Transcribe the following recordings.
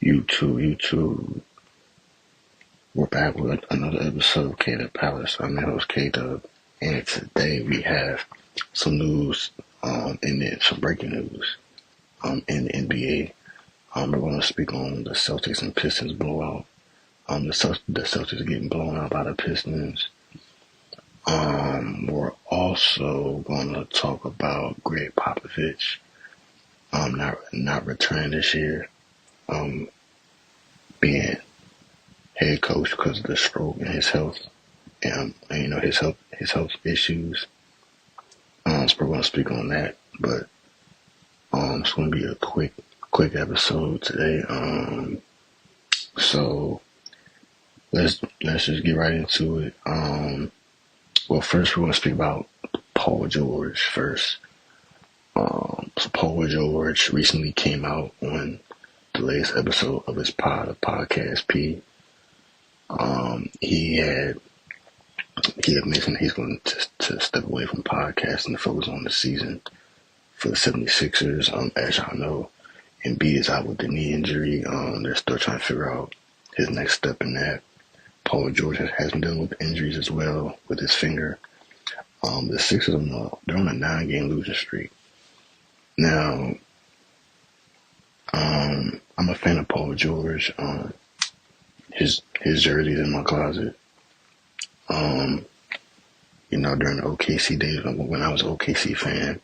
YouTube. We're back with another episode of K-Dub Palace. I'm your host, K-Dub, and today we have some news, some breaking news, in the NBA. We're going to speak on the Celtics and Pistons blowout. The Celtics are getting blown out by the Pistons. We're also going to talk about Gregg Popovich, not returning this year, being head coach because of the stroke and his health, and his health issues. So we're going to speak on that, but it's going to be a quick episode today. So let's just get right into it. Well, first we're going to speak about Paul George first. So Paul George recently came out on the latest episode of his podcast P. He had mentioned he's going to step away from podcasting to focus on the season for the 76ers. As y'all know, Embiid is out with the knee injury. They're still trying to figure out his next step in that. Paul George has been dealing with injuries as well with his finger. The Sixers they're on a 9-game losing streak. Now, I'm a fan of Paul George. His jersey's in my closet. During the OKC days when I was an OKC fan,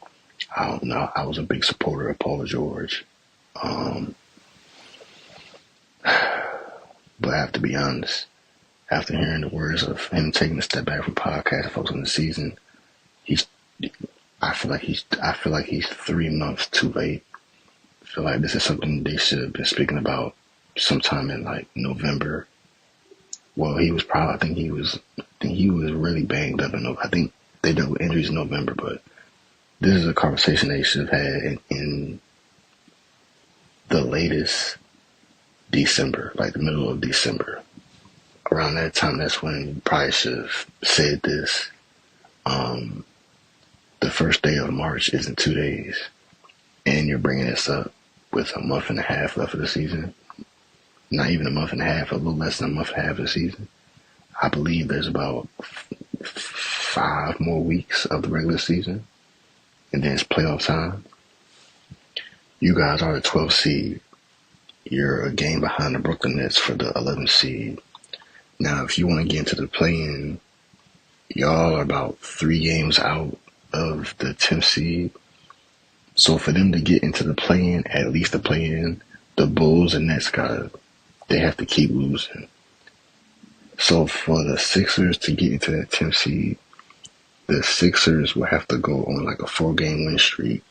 I was a big supporter of Paul George. But I have to be honest, after hearing the words of him taking a step back from podcast and focus on the season, I feel like he's 3 months too late. I feel like this is something they should have been speaking about sometime in like November. Well, I think he was really banged up I think they dealt with injuries in November, but this is a conversation they should have had in the latest December, like the middle of December. Around that time, that's when you probably should have said this. The first day of March is in 2 days, and you're bringing this up with a month and a half left of the season. Not even a month and a half, a little less than a month and a half of the season. I believe there's about 5 more weeks of the regular season, and then it's playoff time. You guys are the 12th seed. You're a game behind the Brooklyn Nets for the 11th seed. Now, if you want to get into the play-in, y'all are about 3 games out of the 10th seed. So for them to get into the play-in, at least the play-in, the Bulls and Nets they have to keep losing. So for the Sixers to get into that 10th seed, the Sixers will have to go on like a 4-game win streak,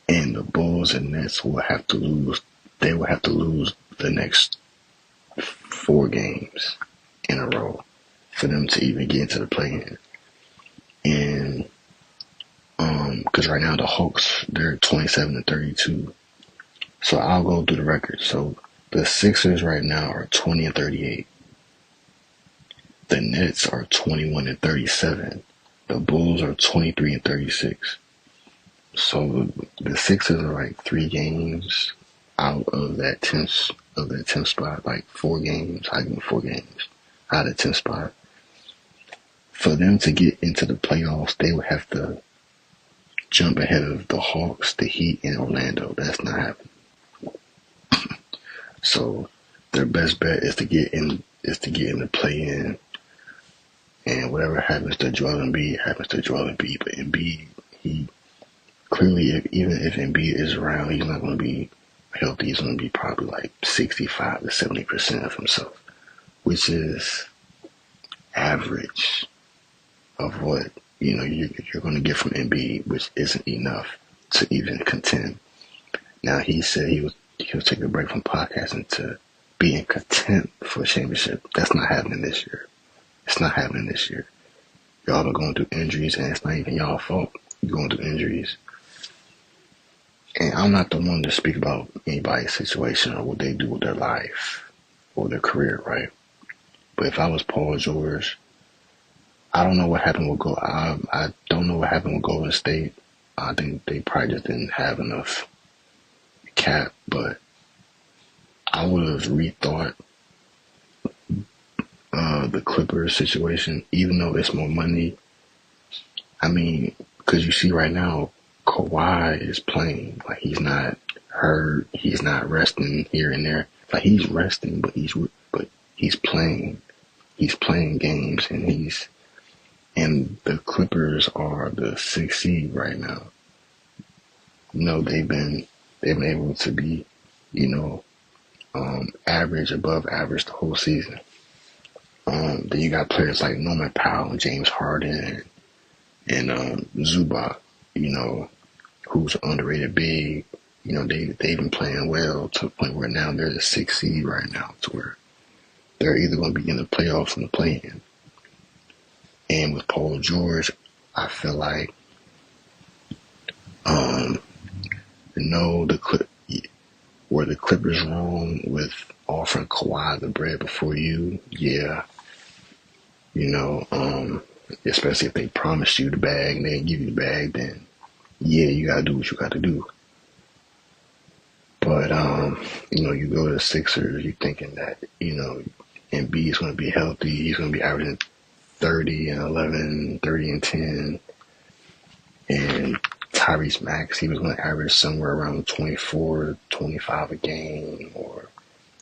and the Bulls and Nets will have to lose. They will have to lose the next 4 games in a row for them to even get into the play-in. And because right now the Hawks, they're 27-32. So I'll go through the record. So the Sixers right now are 20-38. The Nets are 21-37. The Bulls are 23-36. So the Sixers are like 3 games out of that 10th spot, like 4 games. I give them 4 games out of the 10th spot. For them to get into the playoffs, they would have to jump ahead of the Hawks, the Heat, and Orlando. That's not happening. So their best bet is to get in the play-in, and whatever happens to Joel Embiid happens to Joel Embiid. But Embiid, he clearly, even if Embiid is around, he's not going to be healthy. He's going to be probably like 65-70% of himself, which is average of what you're going to get from Embiid, which isn't enough to even contend. Now he said he'll take a break from podcasting to be in content for a championship. That's not happening this year. It's not happening this year. Y'all are going through injuries, and it's not even y'all fault. You're going through injuries. And I'm not the one to speak about anybody's situation or what they do with their life or their career, right? But if I was Paul George, I don't know what happened with I don't know what happened with Golden State. I think they probably just didn't have enough cap, but I would have rethought the Clippers situation, even though it's more money. I mean, because you see right now, Kawhi is playing. Like, he's not hurt. He's not resting here and there. Like, he's resting, but he's playing. He's playing games, and the Clippers are the 6th seed right now. You know, they've been able to be, you know, average, above average the whole season. Then you got players like Norman Powell and James Harden and Zubac, you know, who's an underrated big. You know, they've been playing well to the point where now they're the 6th seed right now, to where they're either going to be in the playoffs or the play-in. And with Paul George, I feel like, were the Clippers wrong with offering Kawhi the bread before you? Yeah. You know, especially if they promised you the bag and they didn't give you the bag, then yeah, you gotta do what you gotta do. But you know, you go to the Sixers, you're thinking that, you know, Embiid is gonna be healthy, he's gonna be averaging 30 and 11, 30 and 10, and Tyrese Max, he was gonna average somewhere around 24, 25 a game, or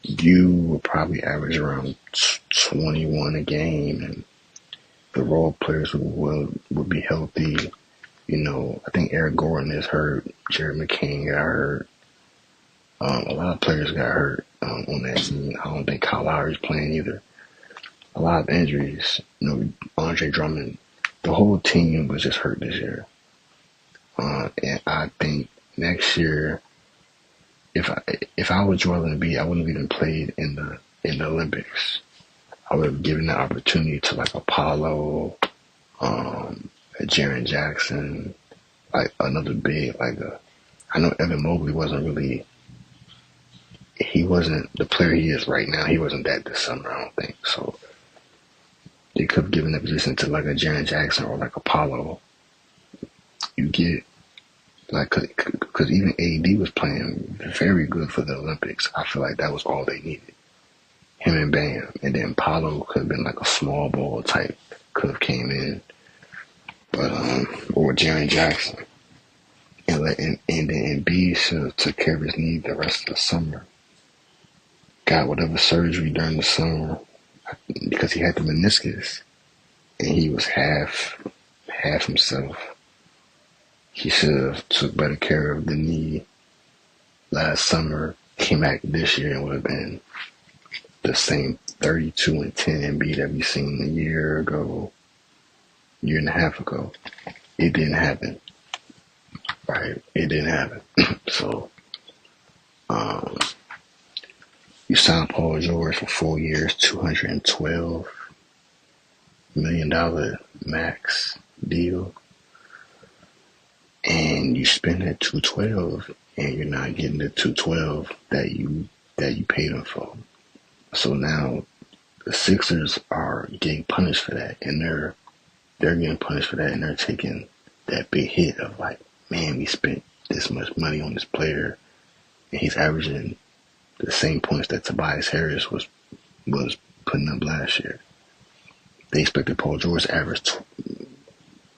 you would probably average around 21 a game, and the role players would be healthy. You know, I think Eric Gordon is hurt. Jared McCain got hurt. A lot of players got hurt on that team. I don't think Kyle Lowry's playing either. A lot of injuries. You know, Andre Drummond. The whole team was just hurt this year. And I think next year, if I was Joel Embiid, I wouldn't have even played in the Olympics. I would have given the opportunity to like Apollo, Jaren Jackson, like another big, I know Evan Mobley he wasn't the player he is right now. He wasn't that this summer, I don't think. So they could have given the position to like a Jaren Jackson or like Apollo. You get, like, cause even AD was playing very good for the Olympics. I feel like that was all they needed. Him and Bam. And then Paolo could have been like a small ball type, could have came in. But, or Jaren Jackson. And then Embiid should have took care of his knee the rest of the summer. Got whatever surgery during the summer because he had the meniscus and he was half himself. He should have took better care of the knee last summer, came back this year and would have been the same 32 and 10 Embiid that we seen a year and a half ago. It didn't happen. Right? It didn't happen. So, you signed Paul George for 4 years, $212 million max deal. And you spend that 212 and you're not getting the 212 that you paid him for. So now the Sixers are getting punished for that, and they're getting punished for that, and they're taking that big hit of like, man, we spent this much money on this player and he's averaging the same points that Tobias Harris was putting up last year. They expected Paul George to average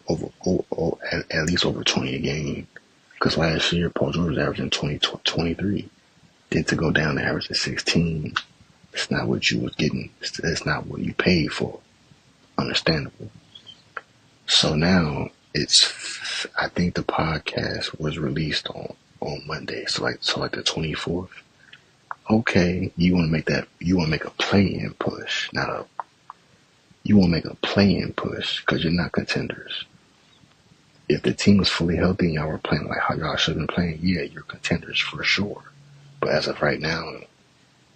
at least over 20 a game, because last year Paul George was averaging 23. Then to go down to average at 16, it's not what you was getting. It's not what you paid for. Understandable. So now I think the podcast was released on Monday, so like the 24th. Okay, you want to make a play-in push, you want to make a play-in push because you're not contenders. If the team was fully healthy and y'all were playing like how y'all should have been playing, yeah, you're contenders for sure. But as of right now,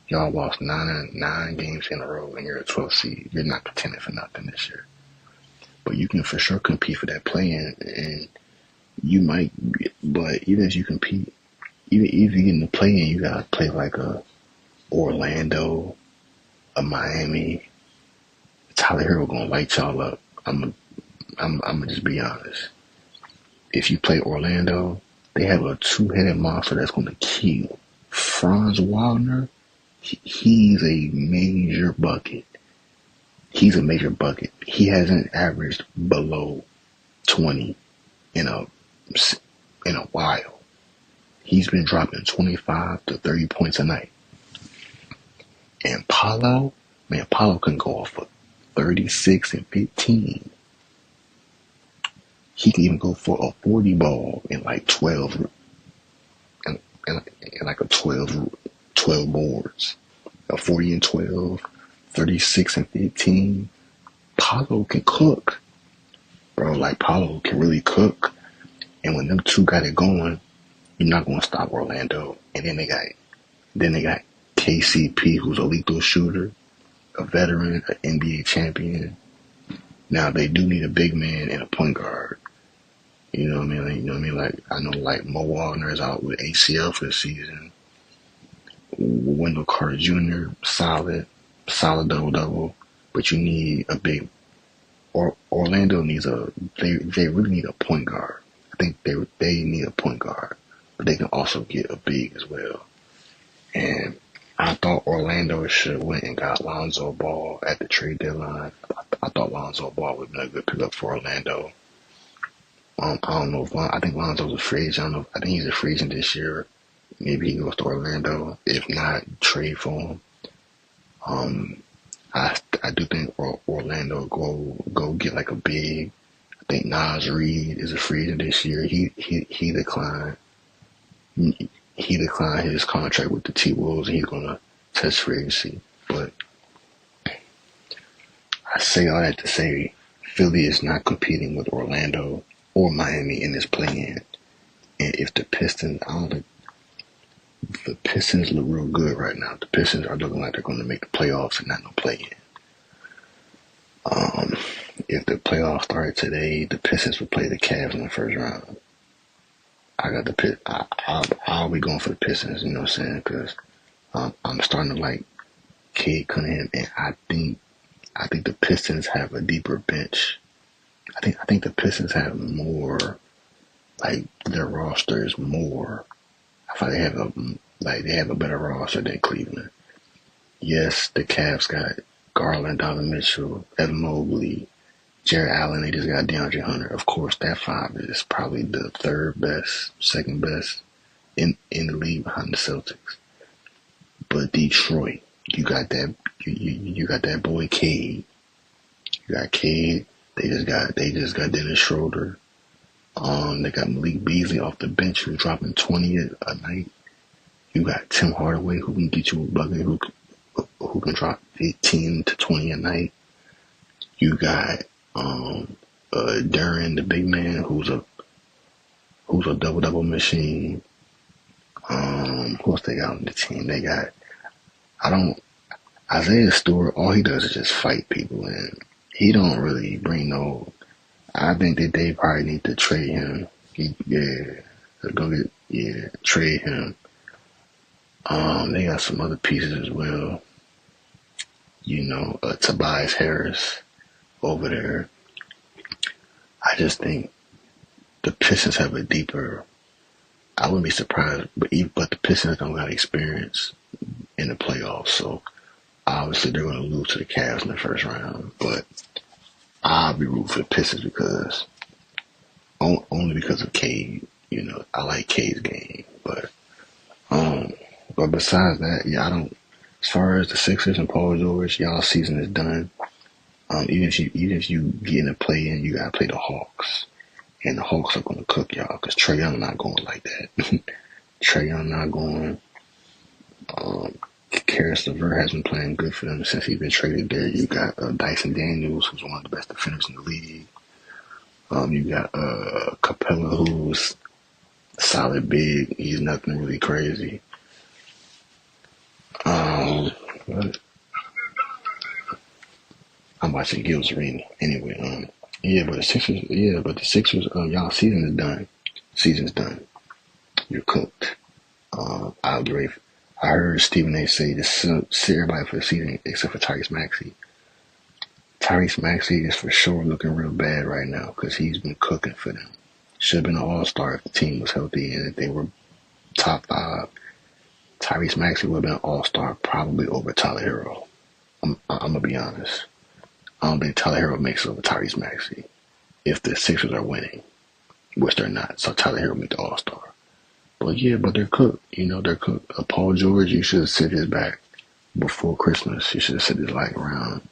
y'all lost nine games in a row and you're a 12th seed. You're not contending for nothing this year. But you can for sure compete for that play-in, and you might. But even if you compete, even if you get in the play-in, you gotta play like a Orlando, a Miami. Tyler Hero gonna light y'all up. I'm gonna just be honest. If you play Orlando, they have a two-headed monster that's gonna kill. Franz Wagner He's a major bucket. He's a major bucket. He hasn't averaged below 20 in a while. He's been dropping 25 to 30 points a night. And Paolo can go off for 36 and 15. He can even go for a 40 ball in like 12, and like a 12 boards. A 40 and 12, 36 and 15. Paolo can cook, bro. Like, Paolo can really cook. And when them two got it going, you're not going to stop Orlando. And then they got KCP, who's a lethal shooter, a veteran, an NBA champion. Now they do need a big man and a point guard. You know what I mean? Like, I know, like, Mo Wagner is out with ACL for the season. Wendell Carter Jr., solid double. But you need a big. Orlando needs they really need a point guard. I think they need a point guard, but they can also get a big as well. And I thought Orlando should have went and got Lonzo Ball at the trade deadline. I thought Lonzo Ball would have been a good pickup for Orlando. I don't know if I think Lonzo's a free agent. I think he's a free agent this year. Maybe he goes to Orlando. If not, trade for him. I do think Orlando go get like a big. I think Nas Reed is a free agent this year. He declined. He declined his contract with the T-Wolves, and he's gonna test free agency. But I say all that to say, Philly is not competing with Orlando or Miami in this play-in. And if the Pistons, I don't think the Pistons look real good right now. The Pistons are looking like they're going to make the playoffs and not no play-in. If the playoffs started today, the Pistons would play the Cavs in the first round. I got the I'll be going for the Pistons. You know what I'm saying? Because I'm starting to like Cade Cunningham, and I think the Pistons have a deeper bench. I think the Pistons have more, like, their roster is more. I feel like they have a better roster than Cleveland. Yes, the Cavs got Garland, Donovan Mitchell, Evan Mobley, Jarrett Allen. They just got DeAndre Hunter. Of course, that five is probably the second best in the league behind the Celtics. But Detroit, you got that boy Cade. You got Cade. They just got Dennis Schroeder. They got Malik Beasley off the bench, who's dropping 20 a night. You got Tim Hardaway, who can get you a bucket, who can drop 15 to 20 a night. You got Duran, the big man, who's a double machine. Who else they got on the team? They got Isaiah Stewart. All he does is just fight people, and he don't really bring no. I think that they probably need to trade him. Trade him. They got some other pieces as well. You know, Tobias Harris over there. I just think the Pistons have a deeper. I wouldn't be surprised, but the Pistons don't got experience in the playoffs, so obviously they're going to lose to the Cavs in the first round. But I'll be rooting for the Pistons only because of Cade. You know, I like Cade's game, but besides that, yeah, I don't. As far as the Sixers and Paul George, y'all season is done. Even if you get in a play-in, you gotta play the Hawks, and the Hawks are gonna cook y'all because Trae Young not going like that. Trae Young not going. Karis LeVert has been playing good for them since he's been traded there. You got Dyson Daniels, who's one of the best defenders in the league. You got Capella, who's solid big. He's nothing really crazy. I'm watching Gil's Arena anyway. But the Sixers, y'all season is done. Season's done. You're cooked. I'll be ready. I heard Stephen A. say to sit everybody for the season except for Tyrese Maxey. Tyrese Maxey is for sure looking real bad right now because he's been cooking for them. Should have been an all-star if the team was healthy and if they were top Tyrese Maxey would have been an all-star probably over Tyler Hero. I'm gonna be honest. I don't think Tyler Hero makes it over Tyrese Maxey if the Sixers are winning, which they're not. So Tyler Hero make the all-star. But yeah, but they're cooked. They're cooked. Paul George, you should have set his back before Christmas. You should have set his around.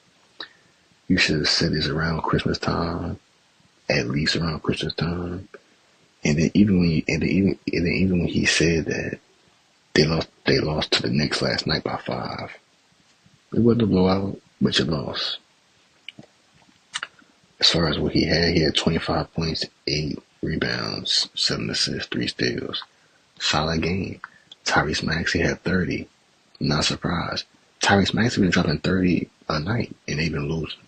You should have set his around Christmas time, at least around Christmas time. And then even when he said that they lost to the Knicks last night by 5. It wasn't a blowout, but you lost. As far as what he had 25 points, 8 rebounds, 7 assists, 3 steals. Solid game. Tyrese Maxey had 30. Not surprised. Tyrese Maxey been dropping 30 a night, and they've been losing.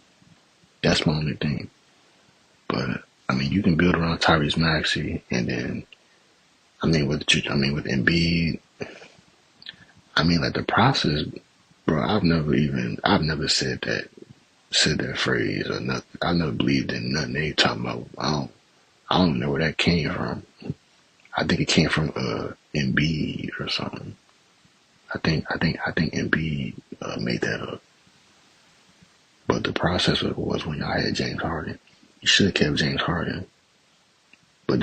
That's my only thing. But you can build around Tyrese Maxey, and then with Embiid. Like the process, bro. I've never said that phrase or nothing. I've never believed in nothing they talking about. I don't know where that came from. I think it came from Embiid or something. I think Embiid made that up. But the process was when y'all had James Harden. You should have kept James Harden. But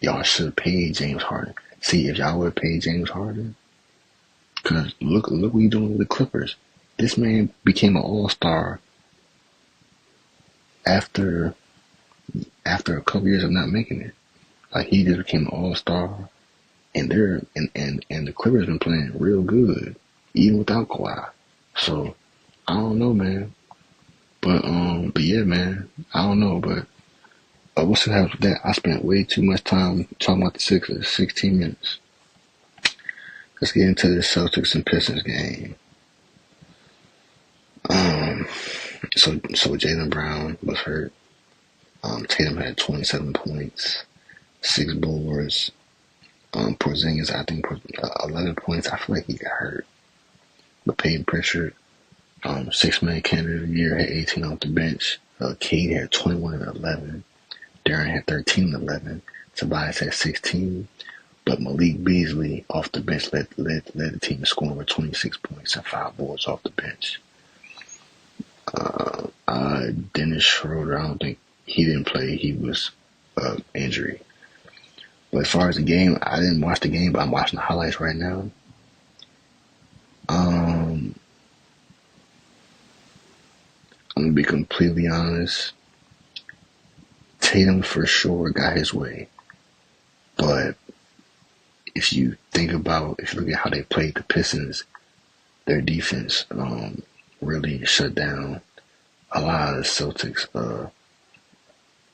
y'all should have paid James Harden. See, if y'all would have paid James Harden, because look what he's doing with the Clippers. This man became an all-star after a couple years of not making it. Like, he just became an all-star, and the Clippers been playing real good, even without Kawhi. So I don't know, man. But yeah, man, I don't know. But what's the happen with that? I spent way too much time talking about the Sixers. 16 minutes. Let's get into the Celtics and Pistons game. So Jaylen Brown was hurt. Tatum had 27 points, 6 boards. Porzingis, I think, 11 points. I feel like he got hurt. But Payton Pritchard, 6-man candidate of the year, had 18 off the bench. Cade had 21 and 11. Darren had 13 and 11. Tobias had 16. But Malik Beasley off the bench led the team in scoring with 26 points and 5 boards off the bench. Dennis Schroeder, I don't think he didn't play. He was injury. But as far as the game, I didn't watch the game, but I'm watching the highlights right now. I'm gonna be completely honest. Tatum for sure got his way, but if you look at how they played the Pistons, their defense really shut down a lot of the Celtics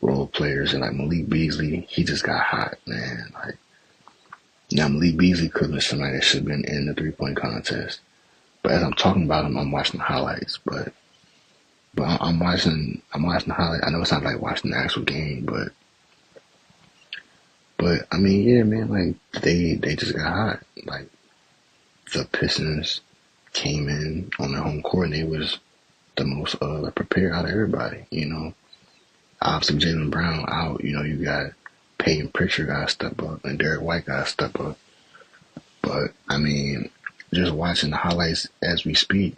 role players. And like Malik Beasley, he just got hot, man. Like, now Malik Beasley could have been somebody that should have been in the 3-point contest. But as I'm talking about him, I'm watching the highlights. But I'm watching the highlights. I know it's not like watching the actual game, but yeah, man, like they just got hot. Like, the Pistons came in on their home court and they was the most prepared out of everybody, Obviously, Jaylen Brown out, you got Payton Pritchard got to step up and Derek White got to step up. But, just watching the highlights as we speak,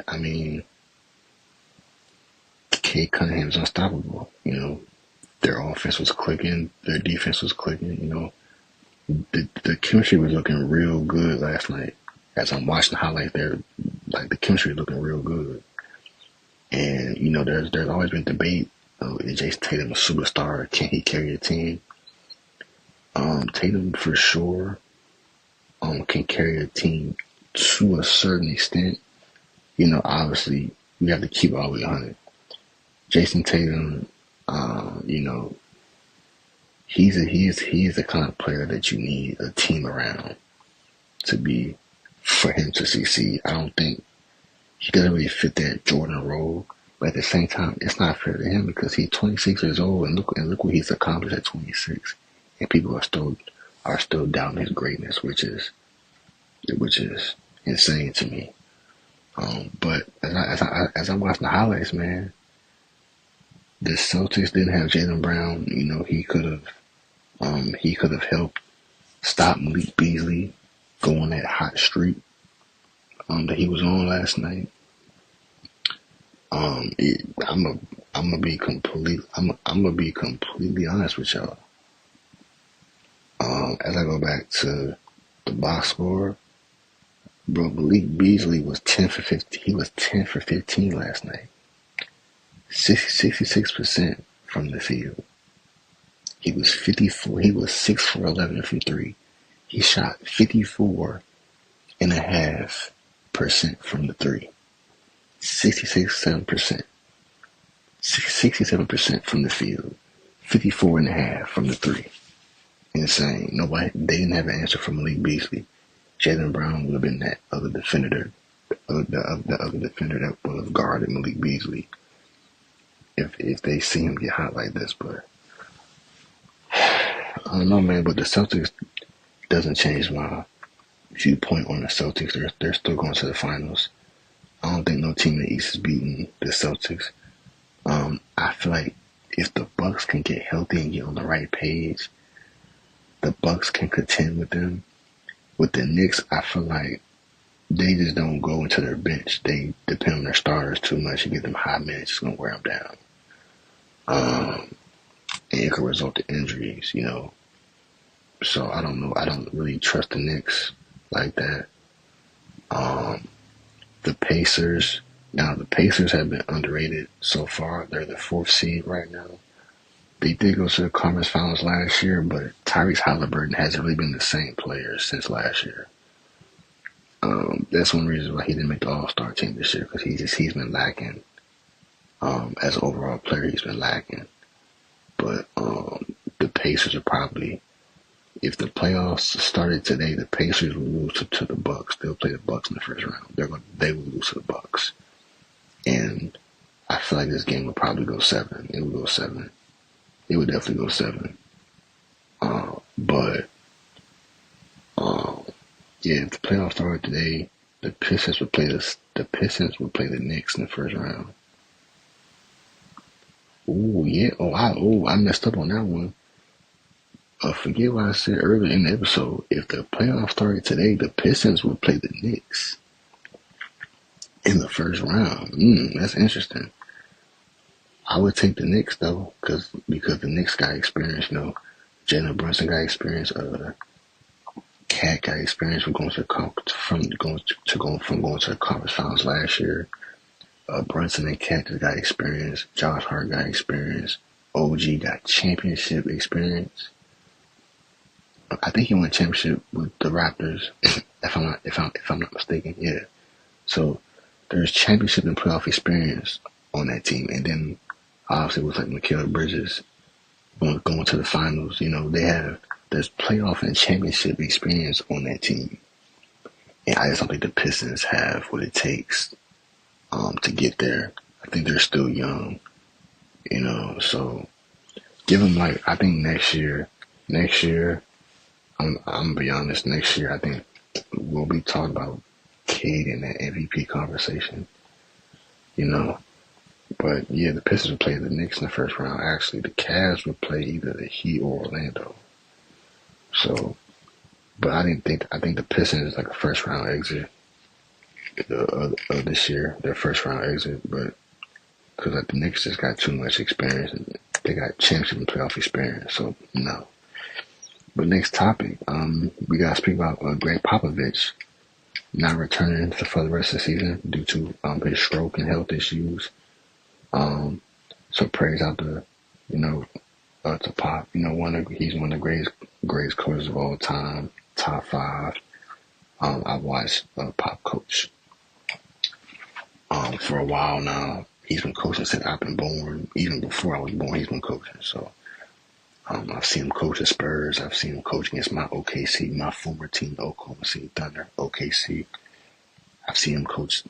Kate Cunningham's unstoppable. Their offense was clicking, their defense was clicking, The chemistry was looking real good last night. As I'm watching the highlights, the chemistry was looking real good. And, there's always been debate. Is Jason Tatum a superstar? Can he carry a team? Tatum for sure can carry a team to a certain extent. Obviously, we have to keep all the way 100. Jason Tatum, he is the kind of player that you need a team around for him to succeed. I don't think he doesn't really fit that Jordan role. But at the same time, it's not fair to him because he's 26 years old and look what he's accomplished at 26. And people are still doubting his greatness, which is insane to me. But as I'm watching the highlights, man, the Celtics didn't have Jaylen Brown. He could have helped stop Malik Beasley. go on that hot streak that he was on last night. I'm gonna be completely honest with y'all. As I go back to the box score, bro, Malik Beasley was 10 for 15. He was 10 for 15 last night. 66% from the field. He was 54. He was 6 for 11 from three. He shot 54.5% from the three. 67%. 67% from the field. 54.5 from the three. Insane. They didn't have an answer for Malik Beasley. Jaylen Brown would have been that other defender, the other defender that would have guarded Malik Beasley if they see him get hot like this. But I don't know, man. But the Celtics doesn't change my viewpoint on the Celtics. They're still going to the finals. I don't think no team in the East is beating the Celtics. I feel like if the Bucks can get healthy and get on the right page, the Bucks can contend with them. With the Knicks, I feel like they just don't go into their bench. They depend on their starters too much and give them high minutes. It's going to wear them down. And it could result in injuries, you know. So I don't know. I don't really trust the Knicks like that. The Pacers. Now, the Pacers have been underrated so far. They're the 4th seed right now. They did go to the conference finals last year, but Tyrese Halliburton hasn't really been the same player since last year. That's one reason why he didn't make the All-Star team this year, because he's been lacking. As an overall player, he's been lacking. But the Pacers are probably, if the playoffs started today, the Pacers will lose to the Bucks. They'll play the Bucks in the first round. They will lose to the Bucks, and I feel like this game will probably go 7. It will go 7. It would definitely go 7. But yeah, if the playoffs started today, the Pistons would play the Knicks in the first round. Oh yeah. I messed up on that one. Forget what I said earlier in the episode. If the playoffs started today, the Pistons would play the Knicks in the first round. That's interesting. I would take the Knicks though, because the Knicks got experience. You know, Jalen Brunson got experience. Cat got experience from going to the conference finals last year. Brunson and Cat just got experience. Josh Hart got experience. OG got championship experience. I think he won a championship with the Raptors, if I'm not mistaken. Yeah. So there's championship and playoff experience on that team, and then obviously with like Mikal Bridges going to the finals. You know, there's playoff and championship experience on that team, and I just don't think the Pistons have what it takes to get there. I think they're still young, you know. So give them I think next year. I'm gonna be honest. Next year, I think we'll be talking about Cade in that MVP conversation, you know. But yeah, the Pistons would play the Knicks in the first round. Actually, the Cavs would play either the Heat or Orlando. So, but I think the Pistons is like a first round exit this year, their first round exit. But because like the Knicks just got too much experience, and they got championship and playoff experience. So no. But next topic, we gotta speak about Gregg Popovich not returning for the rest of the season due to his stroke and health issues. So praise out to to Pop. You know, he's one of the greatest coaches of all time, top 5. I watched Pop coach for a while now. He's been coaching since I've been born. Even before I was born, he's been coaching. So I've seen him coach the Spurs. I've seen him coach against my OKC, my former team, Oklahoma City Thunder, OKC. I've seen him coach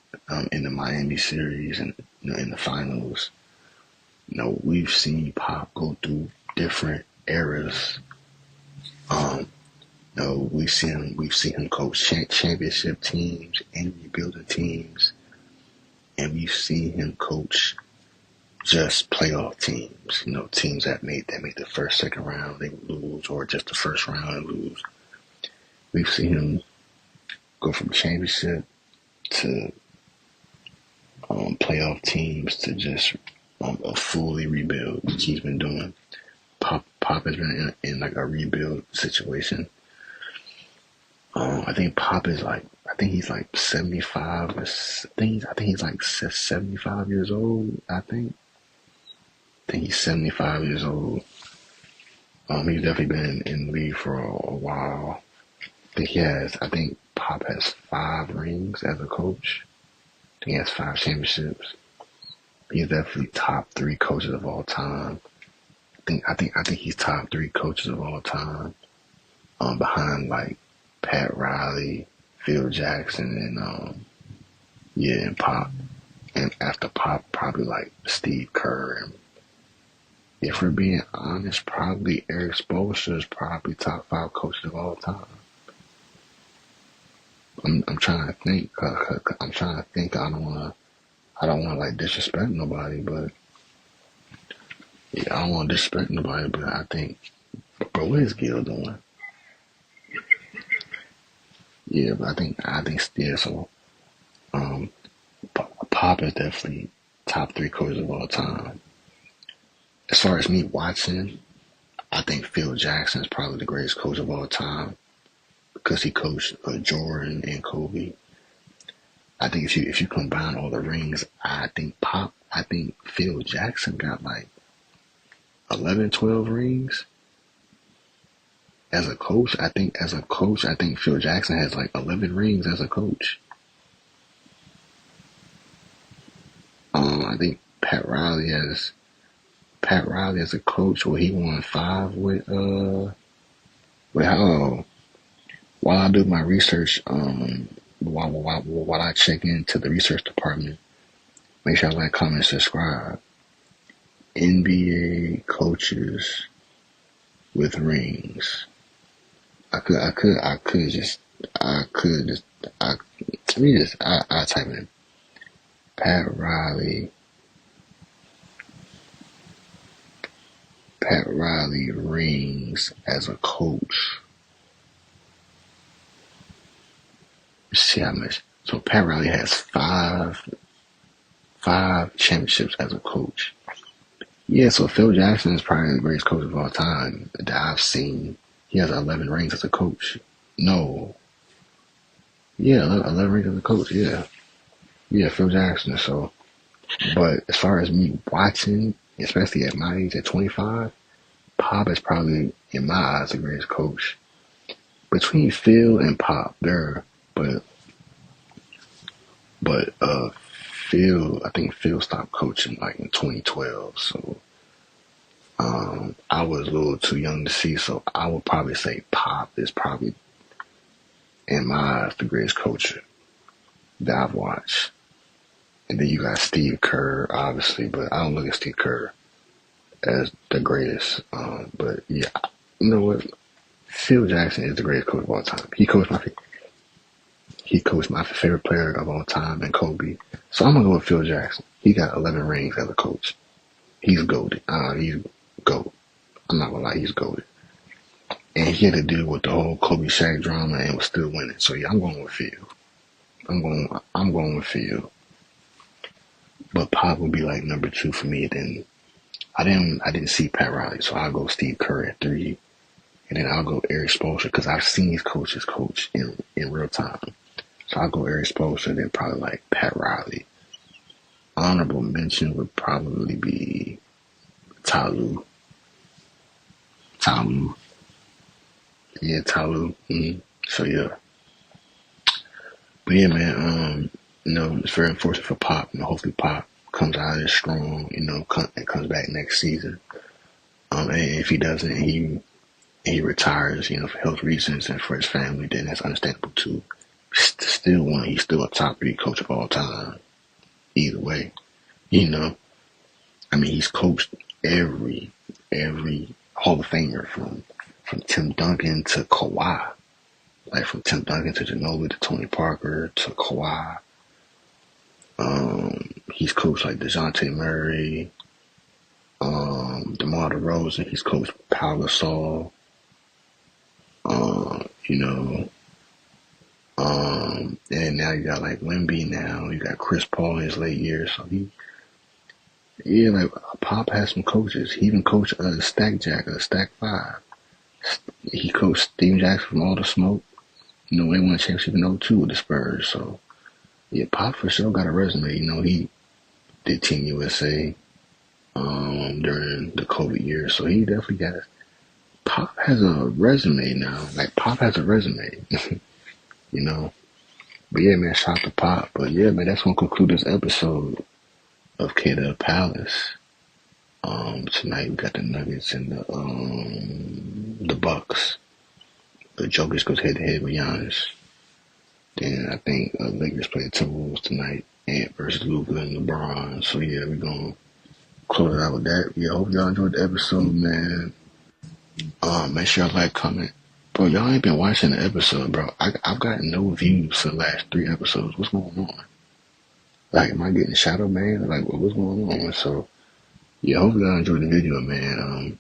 in the Miami series and in the finals. You know, we've seen Pop go through different eras. We've seen him coach championship teams and rebuilding teams, and we've seen him coach just playoff teams. You know, teams that made the first, second round, they would lose, or just the first round and lose. We've seen him go from championship to playoff teams to just a fully rebuild, which he's been doing. Pop has been in like a rebuild situation. I think Pop is like, I think he's like 75. I think he's like 75 years old. I think he's 75 years old. He's definitely been in the league for a while. I think Pop has 5 rings as a coach. I think he has 5 championships. He's definitely top 3 coaches of all time. I think he's top 3 coaches of all time. Behind like Pat Riley, Phil Jackson, and Pop. And after Pop, probably like Steve Kerr. And if we're being honest, probably Eric Spoelstra is probably top 5 coaches of all time. I'm trying to think. I'm trying to think. I don't want to like disrespect nobody, but yeah, I don't want to disrespect nobody. But I think, bro, what is Gil doing? Yeah, but I think still. So, Pop is definitely top 3 coaches of all time. As far as me watching, I think Phil Jackson is probably the greatest coach of all time because he coached Jordan and Kobe. I think if you combine all the rings, I think Phil Jackson got like 11, 12 rings. As a coach, I think Phil Jackson has like 11 rings as a coach. I think Pat Riley as a coach, where he won 5 with while I do my research, while I check into the research department, make sure I like, comment, subscribe. NBA coaches with rings. I type in Pat Riley rings as a coach. See how much. So Pat Riley has 5 championships as a coach. Yeah, so Phil Jackson is probably the greatest coach of all time that I've seen. He has 11 rings as a coach. No. Yeah, 11 rings as a coach, yeah. Yeah, Phil Jackson. So, but as far as me watching, especially at my age, at 25, Pop is probably, in my eyes, the greatest coach. Between Phil and Pop, but Phil, I think Phil stopped coaching like in 2012, so I was a little too young to see, so I would probably say Pop is probably, in my eyes, the greatest coach that I've watched. And then you got Steve Kerr, obviously, but I don't look at Steve Kerr as the greatest. But yeah, you know what? Phil Jackson is the greatest coach of all time. He coached my favorite player of all time, and Kobe. So I'm gonna go with Phil Jackson. He got 11 rings as a coach. He's goated. He's GOAT. I'm not gonna lie, he's goated. And he had to deal with the whole Kobe Shaq drama and was still winning. So yeah, I'm going with Phil. I'm going with Phil. But Pop would be like number 2 for me. Then I didn't see Pat Riley, so I'll go Steve Kerr at 3, and then I'll go Eric Spoelstra because I've seen these coaches coach in real time. So I'll go Eric Spoelstra, then probably like Pat Riley. Honorable mention would probably be Ty Lue. Yeah, Ty Lue. So yeah. But yeah, man, it's very unfortunate for Pop. Hopefully Pop comes out of this strong, and comes back next season. And if he doesn't, and he retires, for health reasons and for his family, then that's understandable too. He's still a top 3 coach of all time. Either way, he's coached every Hall of Famer from Tim Duncan to Kawhi. Like from Tim Duncan to Ginobili to Tony Parker to Kawhi. He's coached like DeJounte Murray, DeMar DeRozan. He's coached Pau Gasol. And now you got like Wemby now. You got Chris Paul in his late years. So yeah, like Pop has some coaches. He even coached Stack Jack, Stack Five. He coached Steve Jackson from All the Smoke. You know, they won a championship in '02 with the Spurs. So yeah, Pop for sure got a resume. You know, he did Team USA during the COVID years. So he definitely got it. Pop has a resume now. Like Pop has a resume. You know. But yeah, man, shout out to Pop. But yeah, man, that's gonna conclude this episode of K the Palace. Tonight we got the Nuggets and the Bucks. The Jokic goes head to head with Giannis. Then I think Lakers play the Timberwolves tonight, Ant versus Luka and LeBron. So yeah, we're gonna close it out with that. Yeah, hope y'all enjoyed the episode, man. Make sure y'all like, comment. Bro, y'all ain't been watching the episode, bro. I've gotten no views for the last 3 episodes. What's going on? Like, am I getting shadow banned? Like, what's going on? So, yeah, hopefully y'all enjoyed the video, man.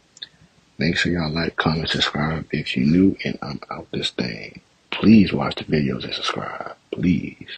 Make sure y'all like, comment, subscribe if you're new and I'm out this thing. Please watch the videos and subscribe. Please.